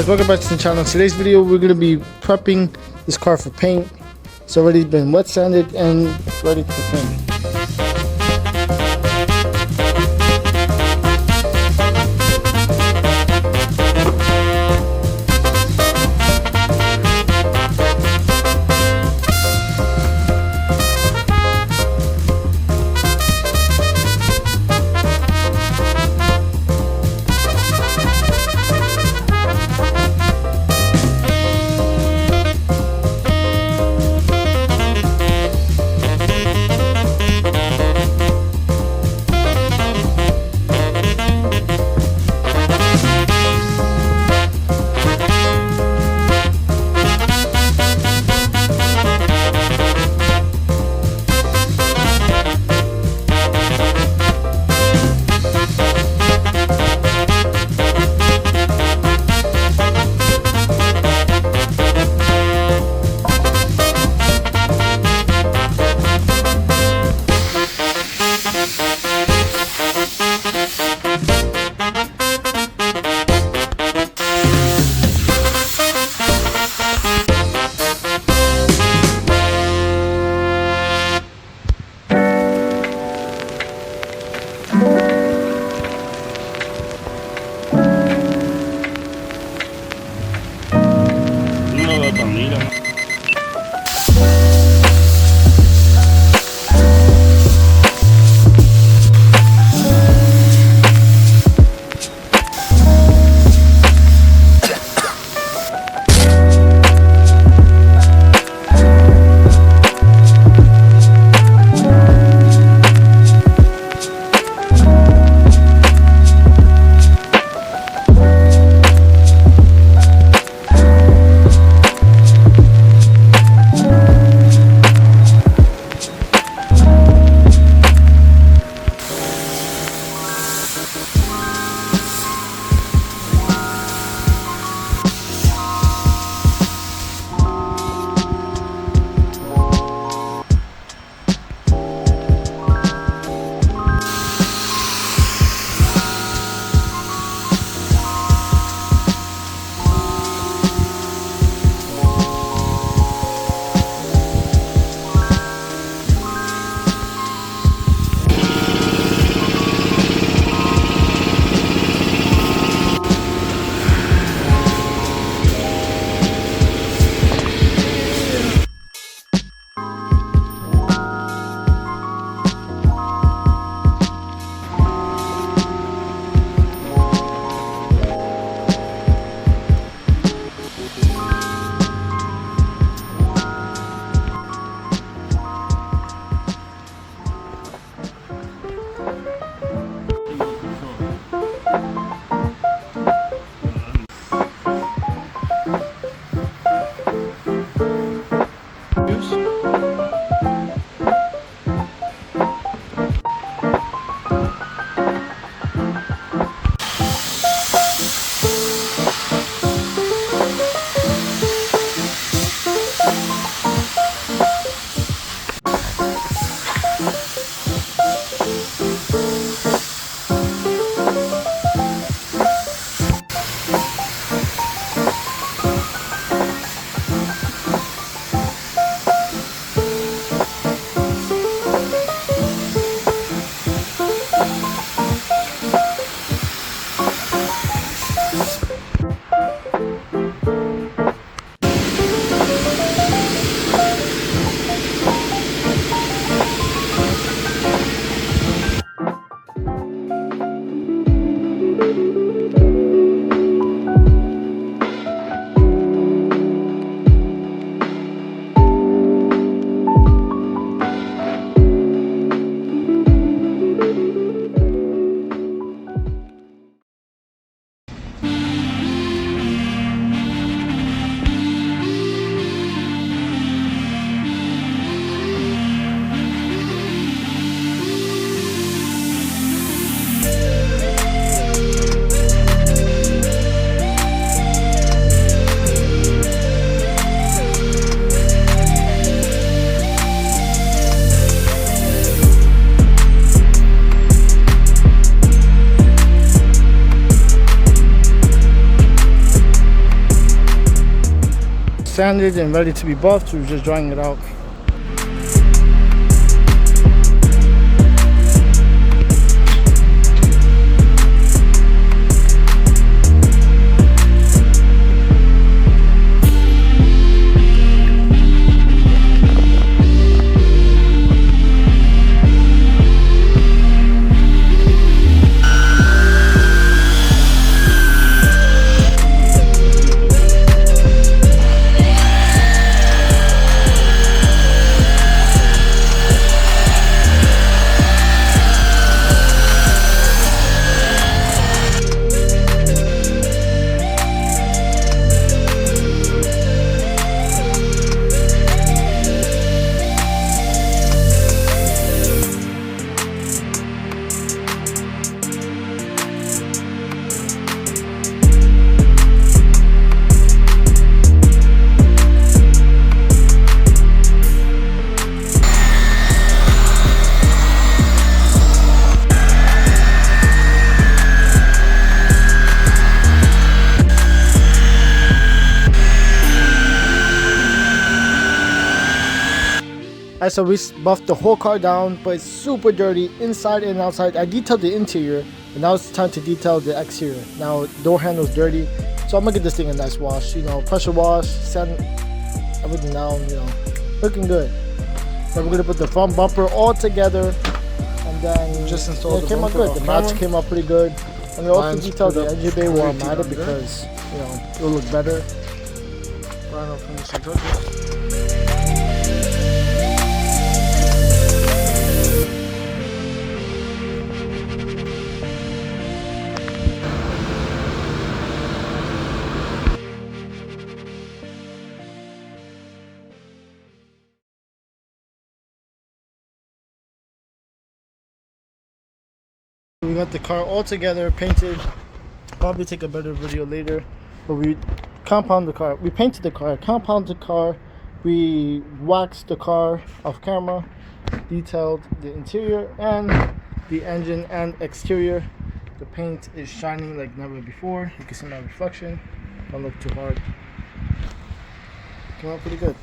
guys, welcome back to the channel. Today's video we're going to be prepping this car for paint. It's already been wet sanded and ready for paint. sanded and ready to be buffed. We're just drying it out. Alright, so we buffed the whole car down, but it's super dirty inside and outside. I detailed the interior, and now it's time to detail the exterior. Now, door handle's dirty, so I'm gonna get this thing a nice wash. You know, pressure wash, sand everything down. You know, looking good. Then we're gonna put the front bumper all together, and then just install it came out good. The mats came out pretty good, and we also detailed the engine bay where I'm at it because you know it'll look better. Final finishing touches. We got the car all together, painted. Probably take a better video later, but we compound the car. We painted the car, compounded the car. We waxed the car off camera, detailed the interior and the engine and exterior. The paint is shining like never before. You can see my reflection. Don't look too hard. Came out pretty good.